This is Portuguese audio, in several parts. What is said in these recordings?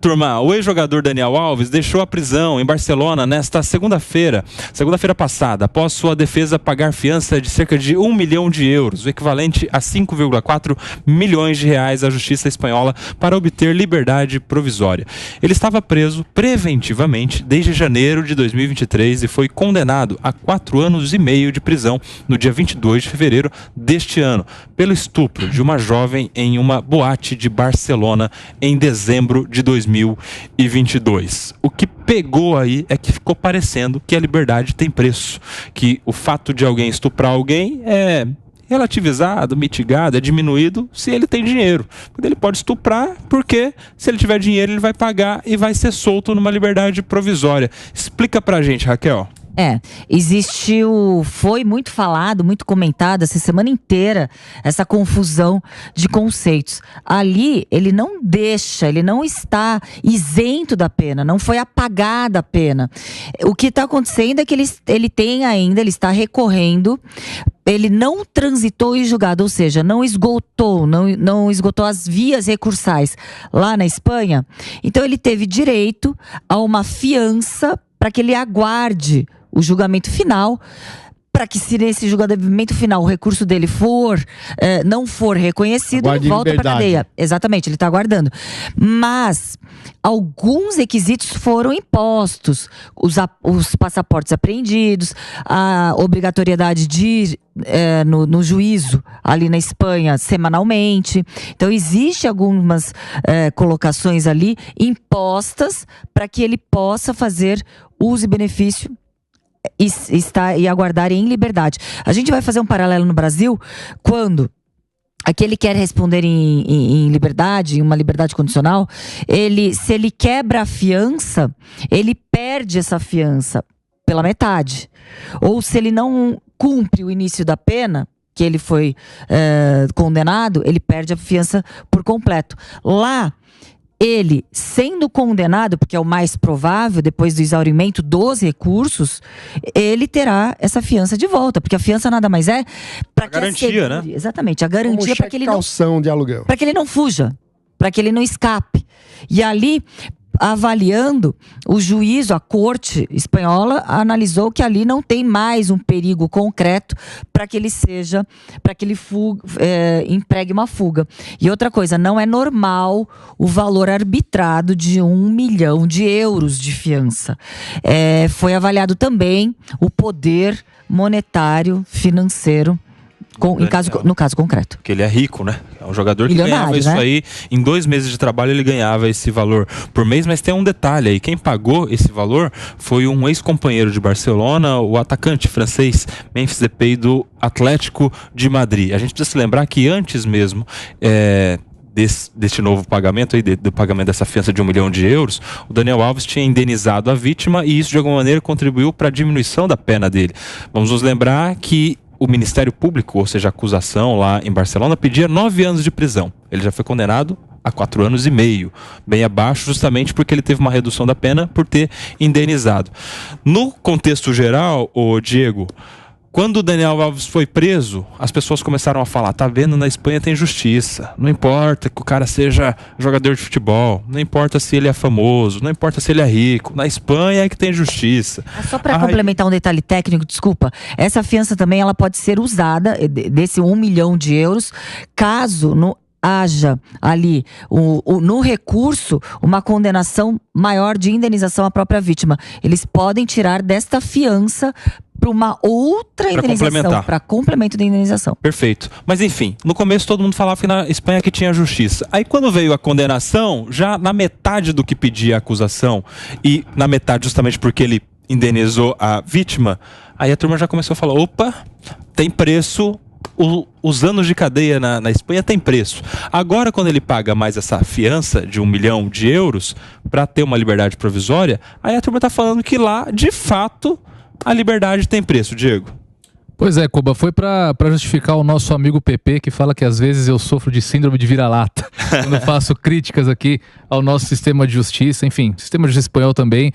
Turma, o ex-jogador Daniel Alves deixou a prisão em Barcelona nesta segunda-feira passada, após sua defesa pagar fiança de cerca de 1 milhão de euros, o equivalente a 5,4 milhões de reais à justiça espanhola, para obter liberdade provisória. Ele estava preso preventivamente desde janeiro de 2023 e foi condenado a 4 anos e meio de prisão no dia 22 de fevereiro deste ano, pelo estupro de uma jovem em uma boate de Barcelona em dezembro de 2022. O que pegou aí é que ficou parecendo que a liberdade tem preço, que o fato de alguém estuprar alguém é relativizado, mitigado, é diminuído se ele tem dinheiro. Ele pode estuprar porque se ele tiver dinheiro ele vai pagar e vai ser solto numa liberdade provisória. Explica pra gente, Raquel. Foi muito falado, muito comentado essa semana inteira, essa confusão de conceitos. Ali, ele não está isento da pena, não foi apagada a pena. O que está acontecendo é que ele está recorrendo. Ele não transitou em julgado, ou seja, não esgotou as vias recursais lá na Espanha. Então ele teve direito a uma fiança para que ele aguarde o julgamento final, para que, se nesse julgamento final o recurso dele não for reconhecido, ele volta para a cadeia. Exatamente, ele está aguardando. Mas alguns requisitos foram impostos: os passaportes apreendidos, a obrigatoriedade de ir no juízo ali na Espanha semanalmente. Então existe algumas colocações ali impostas para que ele possa fazer uso e benefício e aguardar em liberdade. A gente vai fazer um paralelo no Brasil, quando aquele quer responder em liberdade, em uma liberdade condicional, se ele quebra a fiança, ele perde essa fiança pela metade. Ou se ele não cumpre o início da pena, que ele foi condenado, ele perde a fiança por completo. Lá, ele, sendo condenado, porque é o mais provável, depois do exaurimento dos recursos, ele terá essa fiança de volta, porque a fiança nada mais é para que garantia, né? Exatamente, a garantia para que ele calção de aluguel, para que ele não fuja, para que ele não escape. E ali, avaliando, o juízo, a corte espanhola analisou que ali não tem mais um perigo concreto para que ele empregue uma fuga. E outra coisa, não é normal o valor arbitrado de 1 milhão de euros de fiança. Foi avaliado também o poder monetário, financeiro, no caso concreto. Porque ele é rico, né? É um jogador que ganhava isso, né? Aí, em 2 meses de trabalho ele ganhava esse valor por mês, mas tem um detalhe aí: quem pagou esse valor foi um ex-companheiro de Barcelona, o atacante francês Memphis Depay, do Atlético de Madrid. A gente precisa se lembrar que antes mesmo deste novo pagamento aí, do pagamento dessa fiança de 1 milhão de euros, o Daniel Alves tinha indenizado a vítima e isso de alguma maneira contribuiu para a diminuição da pena dele. Vamos nos lembrar que o Ministério Público, ou seja, a acusação lá em Barcelona, pedia 9 anos de prisão. Ele já foi condenado a 4 anos e meio, bem abaixo, justamente porque ele teve uma redução da pena por ter indenizado. No contexto geral, Diego, quando o Daniel Alves foi preso, as pessoas começaram a falar: tá vendo, na Espanha tem justiça, não importa que o cara seja jogador de futebol, não importa se ele é famoso, não importa se ele é rico, na Espanha é que tem justiça. Só para complementar um detalhe técnico, desculpa, essa fiança também ela pode ser usada, desse 1 milhão de euros, caso haja ali no recurso uma condenação maior de indenização à própria vítima. Eles podem tirar desta fiança para uma outra indenização, para complemento da indenização. Perfeito. Mas enfim, no começo todo mundo falava que na Espanha que tinha justiça. Aí quando veio a condenação, já na metade do que pedia a acusação e na metade justamente porque ele indenizou a vítima, aí a turma já começou a falar: opa, tem preço. Os anos de cadeia na Espanha tem preço. Agora, quando ele paga mais essa fiança de 1 milhão de euros para ter uma liberdade provisória, aí a turma está falando que lá, de fato, a liberdade tem preço, Diego. Pois é, Koba, foi para justificar o nosso amigo Pepe, que fala que às vezes eu sofro de síndrome de vira-lata. quando eu faço críticas aqui ao nosso sistema de justiça. Enfim, o sistema de justiça espanhol também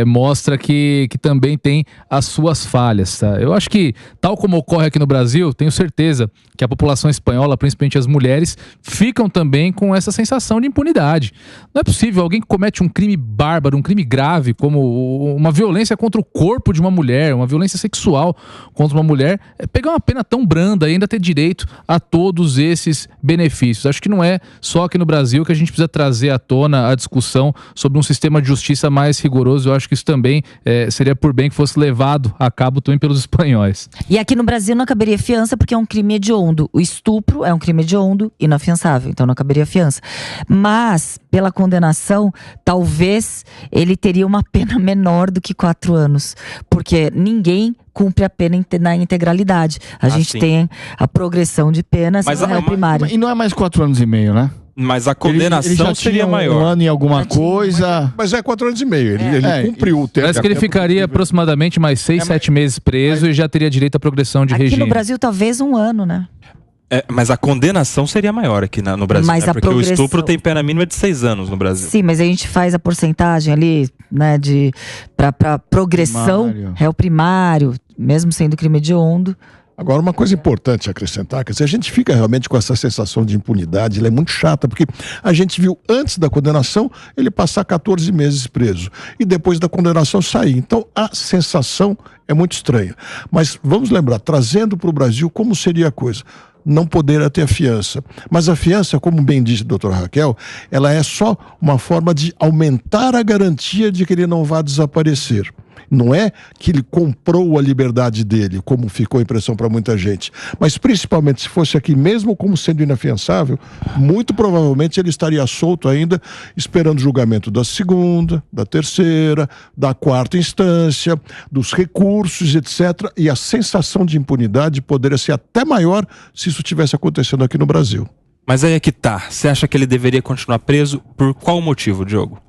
mostra que também tem as suas falhas, tá? Eu acho que, tal como ocorre aqui no Brasil, tenho certeza que a população espanhola, principalmente as mulheres, ficam também com essa sensação de impunidade. Não é possível alguém que comete um crime bárbaro, um crime grave, como uma violência contra o corpo de uma mulher, uma violência sexual contra uma mulher, pegar uma pena tão branda e ainda ter direito a todos esses benefícios. Acho que não é só aqui no Brasil que a gente precisa trazer à tona a discussão sobre um sistema de justiça mais rigoroso. Eu acho que isso também seria por bem que fosse levado a cabo também pelos espanhóis. E aqui no Brasil não caberia fiança porque é um crime hediondo. O estupro é um crime hediondo e inafiançável, então não caberia fiança. Mas, pela condenação, talvez ele teria uma pena menor do que 4 anos. Porque ninguém cumpre a pena na integralidade. A gente tem a progressão de penas no réu primário. E não é mais 4 anos e meio, né? Mas a condenação ele já seria maior. Um ano e alguma coisa. Mas é 4 anos e meio. Ele cumpriu o tempo. Parece que ele ficaria aproximadamente mais 6, 7 meses preso e já teria direito à progressão de regime. Aqui no Brasil, talvez 1 ano, né? Mas a condenação seria maior aqui no Brasil, mas né? Porque o estupro tem pena mínima de 6 anos no Brasil. Sim, mas a gente faz a porcentagem ali, né, para progressão, réu primário, mesmo sendo crime hediondo. Agora, uma coisa importante a acrescentar, que a gente fica realmente com essa sensação de impunidade, ela é muito chata, porque a gente viu antes da condenação ele passar 14 meses preso e depois da condenação sair. Então a sensação é muito estranha. Mas vamos lembrar, trazendo para o Brasil como seria a coisa. Não poder ter a fiança. Mas a fiança, como bem disse a doutora Raquel, ela é só uma forma de aumentar a garantia de que ele não vá desaparecer. Não é que ele comprou a liberdade dele, como ficou a impressão para muita gente. Mas principalmente se fosse aqui, mesmo como sendo inafiançável, muito provavelmente ele estaria solto ainda, esperando o julgamento da segunda, da terceira, da quarta instância, dos recursos, etc. E a sensação de impunidade poderia ser até maior se isso tivesse acontecendo aqui no Brasil. Mas aí é que tá. Você acha que ele deveria continuar preso por qual motivo, Diogo?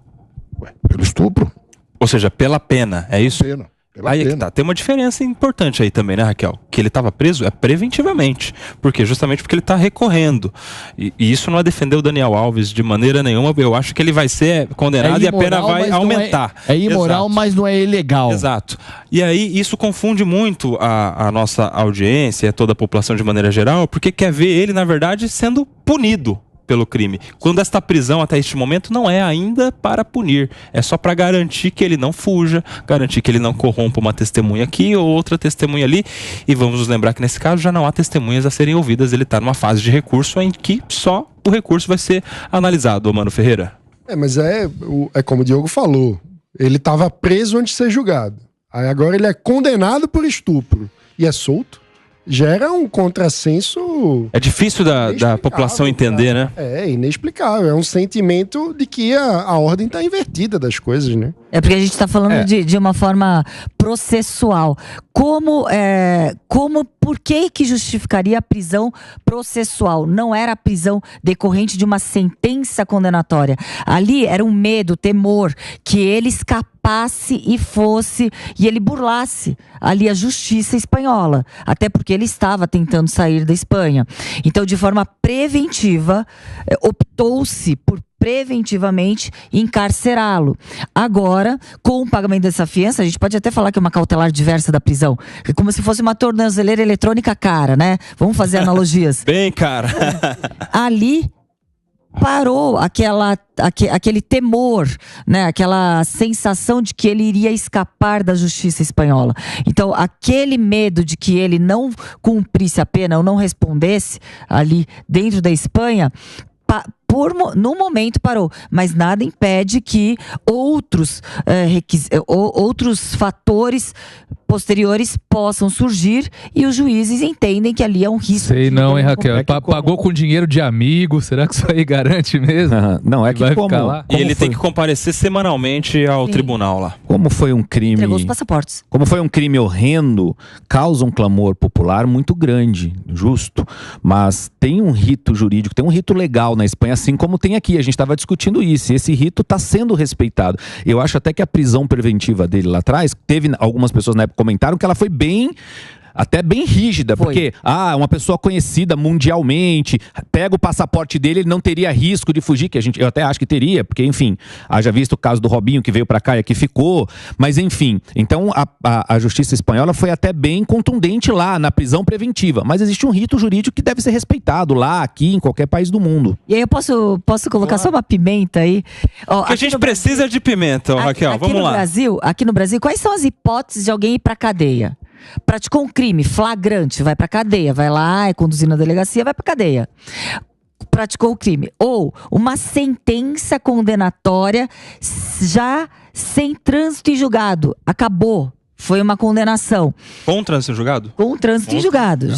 Pelo estupro. Ou seja, pela pena, é isso? Pela aí pena. É que tá. Tem uma diferença importante aí também, né, Raquel? Que ele estava preso preventivamente. Por quê? Justamente porque ele está recorrendo. E isso não é defender o Daniel Alves de maneira nenhuma. Eu acho que ele vai ser condenado e a pena vai aumentar. É imoral, Exato. Mas não é ilegal. Exato. E aí isso confunde muito a nossa audiência e toda a população de maneira geral, porque quer ver ele, na verdade, sendo punido pelo crime. Quando esta prisão até este momento não é ainda para punir, é só para garantir que ele não fuja, garantir que ele não corrompa uma testemunha aqui ou outra testemunha ali, e vamos nos lembrar que nesse caso já não há testemunhas a serem ouvidas, ele está numa fase de recurso em que só o recurso vai ser analisado, Mano Ferreira. Mas é como o Diogo falou, ele estava preso antes de ser julgado, aí agora ele é condenado por estupro e é solto. Gera um contrassenso. É difícil da população entender, né? É inexplicável. É um sentimento de que a ordem está invertida das coisas, né? É porque a gente está falando de uma forma processual. Por que justificaria a prisão processual? Não era a prisão decorrente de uma sentença condenatória. Ali era um medo, temor, que ele escapasse e ele burlasse ali a justiça espanhola. Até porque ele estava tentando sair da Espanha. Então, de forma preventiva, optou-se por preventivamente encarcerá-lo. Agora, com o pagamento dessa fiança, a gente pode até falar que é uma cautelar diversa da prisão. É como se fosse uma tornozeleira eletrônica cara, né? Vamos fazer analogias. Bem cara. Ali parou aquele temor, né? Aquela sensação de que ele iria escapar da justiça espanhola. Então, aquele medo de que ele não cumprisse a pena ou não respondesse ali dentro da Espanha, no momento parou, mas nada impede que outros fatores posteriores possam surgir e os juízes entendem que ali é um risco. Sei não, hein, Raquel? Pagou com dinheiro de amigo, será que isso aí garante mesmo? Não, é que vai como ficar lá? E ele tem que comparecer semanalmente ao tribunal lá. Como foi um crime... Entregou os passaportes. Como foi um crime horrendo, causa um clamor popular muito grande, justo. Mas tem um rito jurídico, tem um rito legal na Espanha, assim como tem aqui. A gente estava discutindo isso. E esse rito está sendo respeitado. Eu acho até que a prisão preventiva dele lá atrás, teve algumas pessoas na época comentaram que ela foi bem até bem rígida, porque uma pessoa conhecida mundialmente, pega o passaporte dele, ele não teria risco de fugir, que eu até acho que teria, porque enfim, haja visto o caso do Robinho que veio pra cá e aqui ficou, mas enfim, então a justiça espanhola foi até bem contundente lá na prisão preventiva, mas existe um rito jurídico que deve ser respeitado lá, aqui, em qualquer país do mundo. E aí eu posso colocar só uma pimenta aí? Porque a gente precisa de pimenta, Raquel, vamos lá. Aqui no Brasil, quais são as hipóteses de alguém ir pra cadeia? Praticou um crime flagrante, vai pra cadeia, vai lá, é conduzido na delegacia, vai pra cadeia. Praticou o crime. Ou uma sentença condenatória já sem trânsito em julgado. Acabou. Foi uma condenação. Com trânsito em julgado? Com trânsito em julgado.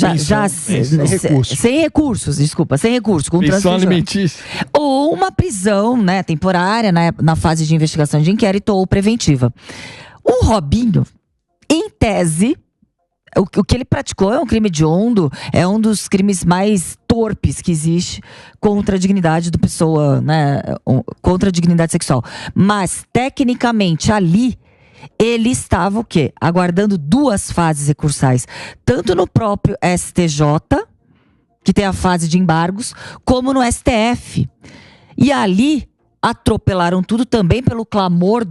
Sem recursos, desculpa. Sem recursos. Com trânsito em julgado. Ou uma prisão, né, temporária, na fase de investigação de inquérito ou preventiva. O Robinho, em tese, o que ele praticou é um crime hediondo, é um dos crimes mais torpes que existe contra a dignidade da pessoa, né, contra a dignidade sexual. Mas, tecnicamente, ali, ele estava o quê? Aguardando 2 fases recursais. Tanto no próprio STJ, que tem a fase de embargos, como no STF. E ali atropelaram tudo também pelo clamor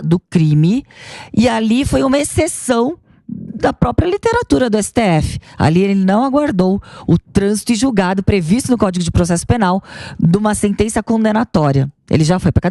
do crime. E ali foi uma exceção da própria literatura do STF. Ali ele não aguardou o trânsito em julgado previsto no Código de Processo Penal de uma sentença condenatória. Ele já foi para cadeia.